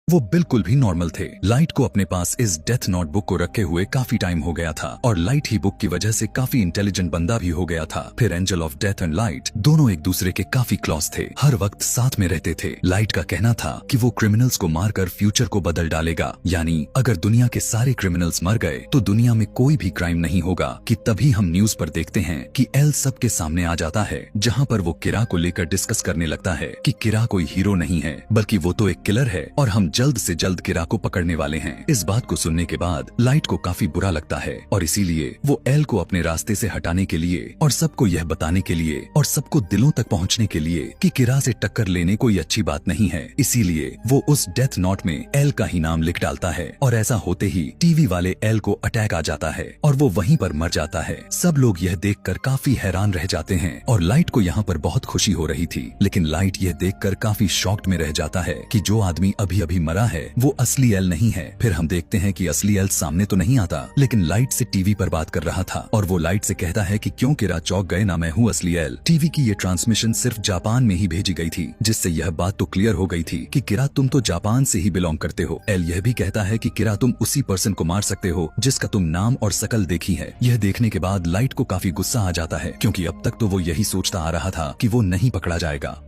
वो बिल्कुल भी नॉर्मल थे। लाइट को अपने पास इस डेथ नोटबुक को रखे हुए काफी टाइम हो गया था और लाइट ही बुक की वजह से काफी इंटेलिजेंट बंदा भी हो गया था। फिर angel of death and light दोनों एक दूसरे के काफी क्लोज थे, हर वक्त साथ में रहते थे। लाइट का कहना था कि वो क्रिमिनल्स को मारकर फ्यूचर को बदल डालेगा, यानी अगर दुनिया के सारे क्रिमिनल्स मर गए तो दुनिया में कोई भी क्राइम नहीं होगा। कि तभी हम न्यूज पर देखते हैं कि एल सबके सामने आ जाता है, जहाँ पर वो किरा को लेकर डिस्कस करने लगता है कि किरा कोई हीरो नहीं है बल्कि वो तो एक किलर है और हम जल्द से जल्द किरा को पकड़ने वाले हैं। इस बात को सुनने के बाद लाइट को काफी बुरा लगता है और इसीलिए वो एल को अपने रास्ते से हटाने के लिए और सबको यह बताने के लिए और सबको दिलों तक पहुंचने के लिए कि किरा से टक्कर लेने कोई अच्छी बात नहीं है, इसीलिए वो उस डेथ नोट में एल का ही नाम लिख डालता है। और ऐसा होते ही टीवी वाले एल को अटैक आ जाता है और वो वहीं पर मर जाता है। सब लोग यह देखकर काफी हैरान रह जाते हैं और लाइट को यहाँ पर बहुत खुशी हो रही थी, लेकिन लाइट यह देखकर काफी शॉक्ड में रह जाता है कि जो आदमी अभी अभी मरा है वो असली एल नहीं है। फिर हम देखते हैं कि असली एल सामने तो नहीं आता, लेकिन लाइट से टीवी पर बात कर रहा था और वो लाइट से कहता है कि क्यों किरा चौंक गए ना, मैं हूँ असली एल। टीवी की ये ट्रांसमिशन सिर्फ जापान में ही भेजी गई थी, जिससे यह बात तो क्लियर हो गई थी कि किरा तुम तो जापान से ही बिलोंग करते हो। एल यह भी कहता है कि किरा तुम उसी पर्सन को मार सकते हो जिसका तुम नाम और शकल देखी है। यह देखने के बाद लाइट को काफी गुस्सा आ जाता है, क्योंकि अब तक तो वो यही सोचता आ रहा था कि वो नहीं पकड़ा जाएगा,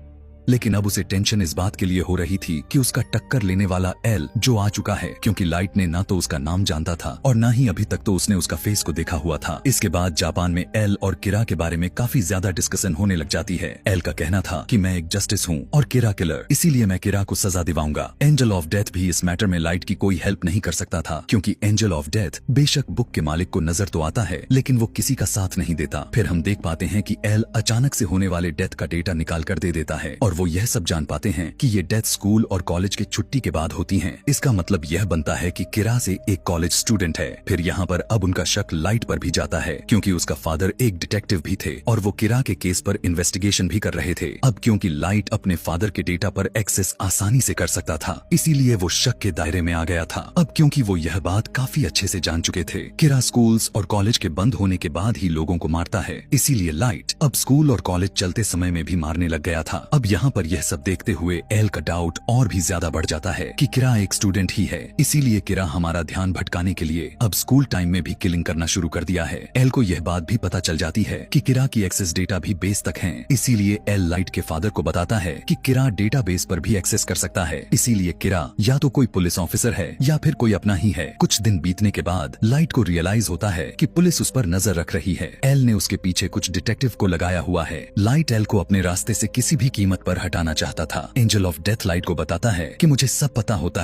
लेकिन अब उसे टेंशन इस बात के लिए हो रही थी कि उसका टक्कर लेने वाला एल जो आ चुका है, क्योंकि लाइट ने ना तो उसका नाम जानता था और ना ही अभी तक तो उसने उसका फेस को देखा हुआ था। इसके बाद जापान में एल और किरा के बारे में काफी ज्यादा डिस्कशन होने लग जाती है। एल का कहना था कि मैं एक जस्टिस हूँ और किरा किलर, इसीलिए मैं किरा को सजा दिलाऊंगा। एंजल ऑफ डेथ भी इस मैटर में लाइट की कोई हेल्प नहीं कर सकता था, क्योंकि एंजल ऑफ डेथ बेशक बुक के मालिक को नजर तो आता है, लेकिन वो किसी का साथ नहीं देता। फिर हम देख पाते हैं कि एल अचानक से होने वाले डेथ का डेटा निकाल कर दे देता है और वो यह सब जान पाते हैं कि ये डेथ स्कूल और कॉलेज के छुट्टी के बाद होती हैं। इसका मतलब यह बनता है कि किरा से एक कॉलेज स्टूडेंट है। फिर यहाँ पर अब उनका शक लाइट पर भी जाता है, क्योंकि उसका फादर एक डिटेक्टिव भी थे और वो किरा के केस पर इन्वेस्टिगेशन भी कर रहे थे। अब क्योंकि लाइट अपने फादर के डेटा पर एक्सेस आसानी से कर सकता था, इसीलिए वो शक के दायरे में आ गया था। अब क्योंकि वो यह बात काफी अच्छे से जान चुके थे, किरा स्कूल्स और कॉलेज के बंद होने के बाद ही लोगों को मारता है, इसीलिए लाइट अब स्कूल और कॉलेज चलते समय में भी मारने लग गया था। अब यहाँ पर यह सब देखते हुए एल का डाउट और भी ज्यादा बढ़ जाता है कि किरा एक स्टूडेंट ही है, इसीलिए किरा हमारा ध्यान भटकाने के लिए अब स्कूल टाइम में भी किलिंग करना शुरू कर दिया है। एल को यह बात भी पता चल जाती है कि किरा की एक्सेस डेटा भी बेस तक हैं, इसीलिए एल लाइट के फादर को बताता है कि किरा डेटाबेस पर भी एक्सेस कर सकता है, इसीलिए किरा या तो कोई पुलिस ऑफिसर है या फिर कोई अपना ही है। कुछ दिन बीतने के बाद लाइट को रियलाइज होता है कि पुलिस उस पर नजर रख रही है। एल ने उसके पीछे कुछ डिटेक्टिव को लगाया हुआ है। लाइट एल को अपने रास्ते से किसी भी कीमत पर हटाना चाहता था। एंजल ऑफ डेथ लाइट को बताता है कि मुझे सब पता होता है।